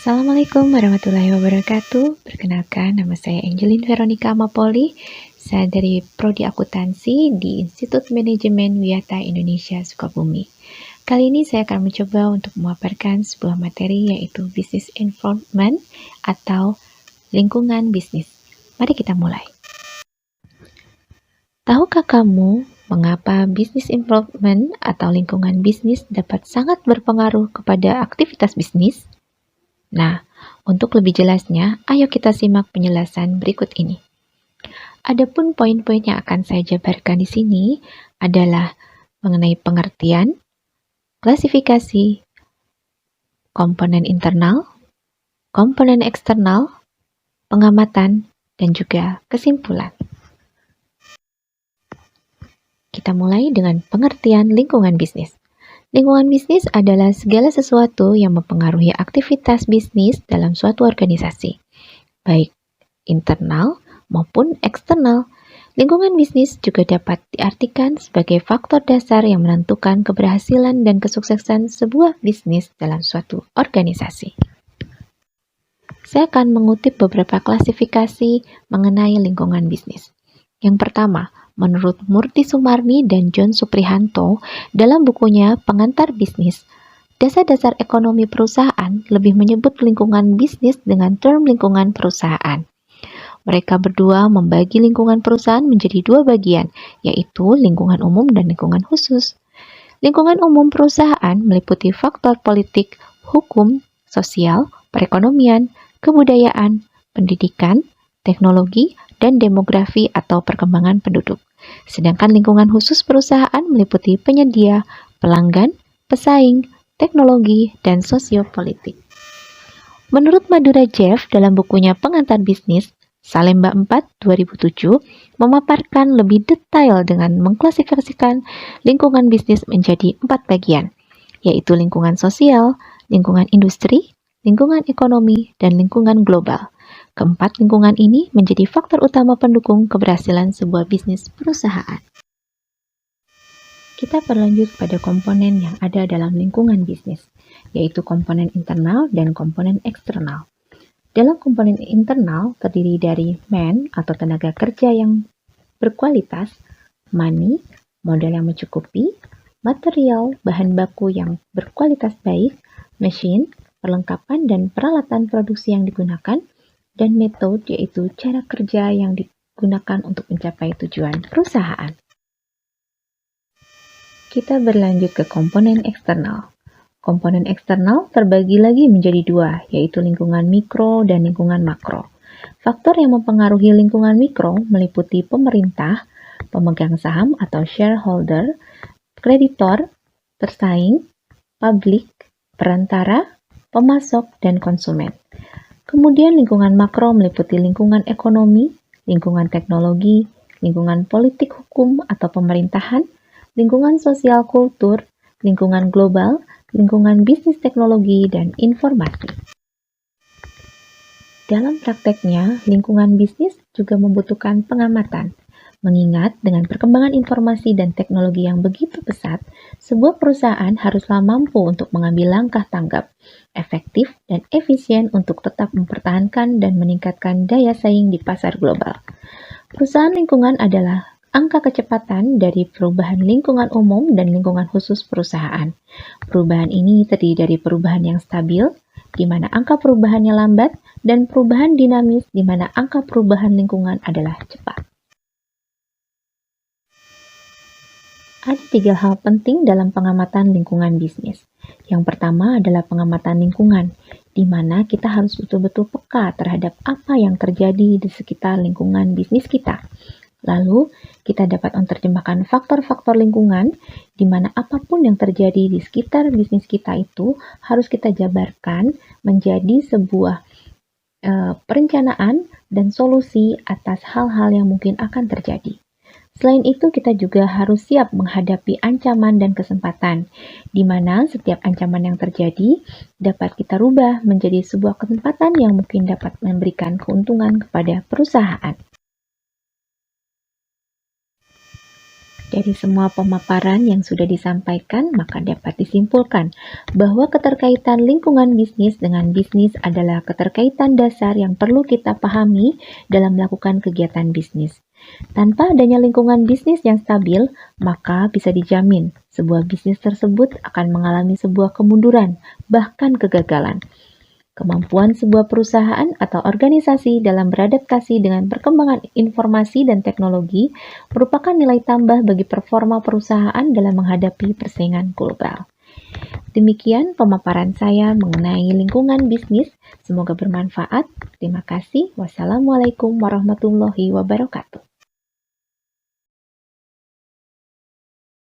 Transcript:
Assalamualaikum warahmatullahi wabarakatuh. Perkenalkan, nama saya Angelin Veronica Mapoli. Saya dari Prodi Akuntansi di Institut Manajemen Wiyata Indonesia Sukabumi. Kali ini saya akan mencoba untuk memaparkan sebuah materi yaitu Business Environment atau lingkungan bisnis. Mari kita mulai. Tahukah kamu mengapa business environment atau lingkungan bisnis dapat sangat berpengaruh kepada aktivitas bisnis? Nah, untuk lebih jelasnya, ayo kita simak penjelasan berikut ini. Adapun poin-poin yang akan saya jabarkan di sini adalah mengenai pengertian, klasifikasi, komponen internal, komponen eksternal, pengamatan, dan juga kesimpulan. Kita mulai dengan pengertian lingkungan bisnis. Lingkungan bisnis adalah segala sesuatu yang mempengaruhi aktivitas bisnis dalam suatu organisasi, baik internal maupun eksternal. Lingkungan bisnis juga dapat diartikan sebagai faktor dasar yang menentukan keberhasilan dan kesuksesan sebuah bisnis dalam suatu organisasi. Saya akan mengutip beberapa klasifikasi mengenai lingkungan bisnis. Yang pertama, menurut Murti Sumarni dan John Suprihanto dalam bukunya Pengantar Bisnis, dasar-dasar ekonomi perusahaan lebih menyebut lingkungan bisnis dengan term lingkungan perusahaan. Mereka berdua membagi lingkungan perusahaan menjadi dua bagian, yaitu lingkungan umum dan lingkungan khusus. Lingkungan umum perusahaan meliputi faktor politik, hukum, sosial, perekonomian, kebudayaan, pendidikan, teknologi, dan demografi atau perkembangan penduduk. Sedangkan lingkungan khusus perusahaan meliputi penyedia, pelanggan, pesaing, teknologi, dan sosiopolitik. Menurut Madura Jeff dalam bukunya Pengantar Bisnis, Salemba 4 2007 memaparkan lebih detail dengan mengklasifikasikan lingkungan bisnis menjadi 4 bagian, yaitu lingkungan sosial, lingkungan industri, lingkungan ekonomi, dan lingkungan global. Keempat lingkungan ini menjadi faktor utama pendukung keberhasilan sebuah bisnis perusahaan. Kita berlanjut pada komponen yang ada dalam lingkungan bisnis, yaitu komponen internal dan komponen eksternal. Dalam komponen internal terdiri dari man atau tenaga kerja yang berkualitas, money, modal yang mencukupi, material, bahan baku yang berkualitas baik, machine, perlengkapan dan peralatan produksi yang digunakan, dan metode yaitu cara kerja yang digunakan untuk mencapai tujuan perusahaan. Kita berlanjut ke komponen eksternal. Komponen eksternal terbagi lagi menjadi dua, yaitu lingkungan mikro dan lingkungan makro. Faktor yang mempengaruhi lingkungan mikro meliputi pemerintah, pemegang saham atau shareholder, kreditor, pesaing, publik, perantara, pemasok, dan konsumen. Kemudian lingkungan makro meliputi lingkungan ekonomi, lingkungan teknologi, lingkungan politik hukum atau pemerintahan, lingkungan sosial kultur, lingkungan global, lingkungan bisnis teknologi, dan informasi. Dalam prakteknya, lingkungan bisnis juga membutuhkan pengamatan. Mengingat dengan perkembangan informasi dan teknologi yang begitu pesat, sebuah perusahaan haruslah mampu untuk mengambil langkah tanggap, efektif, dan efisien untuk tetap mempertahankan dan meningkatkan daya saing di pasar global. Perusahaan lingkungan adalah angka kecepatan dari perubahan lingkungan umum dan lingkungan khusus perusahaan. Perubahan ini terdiri dari perubahan yang stabil, di mana angka perubahannya lambat, dan perubahan dinamis, di mana angka perubahan lingkungan adalah cepat. Ada 3 hal penting dalam pengamatan lingkungan bisnis. Yang pertama adalah pengamatan lingkungan, di mana kita harus betul-betul peka terhadap apa yang terjadi di sekitar lingkungan bisnis kita. Lalu, kita dapat menerjemahkan faktor-faktor lingkungan, di mana apapun yang terjadi di sekitar bisnis kita itu harus kita jabarkan menjadi sebuah perencanaan dan solusi atas hal-hal yang mungkin akan terjadi. Selain itu, kita juga harus siap menghadapi ancaman dan kesempatan, di mana setiap ancaman yang terjadi dapat kita rubah menjadi sebuah kesempatan yang mungkin dapat memberikan keuntungan kepada perusahaan. Dari semua pemaparan yang sudah disampaikan, maka dapat disimpulkan bahwa keterkaitan lingkungan bisnis dengan bisnis adalah keterkaitan dasar yang perlu kita pahami dalam melakukan kegiatan bisnis. Tanpa adanya lingkungan bisnis yang stabil, maka bisa dijamin sebuah bisnis tersebut akan mengalami sebuah kemunduran, bahkan kegagalan. Kemampuan sebuah perusahaan atau organisasi dalam beradaptasi dengan perkembangan informasi dan teknologi merupakan nilai tambah bagi performa perusahaan dalam menghadapi persaingan global. Demikian pemaparan saya mengenai lingkungan bisnis. Semoga bermanfaat. Terima kasih. Wassalamualaikum warahmatullahi wabarakatuh.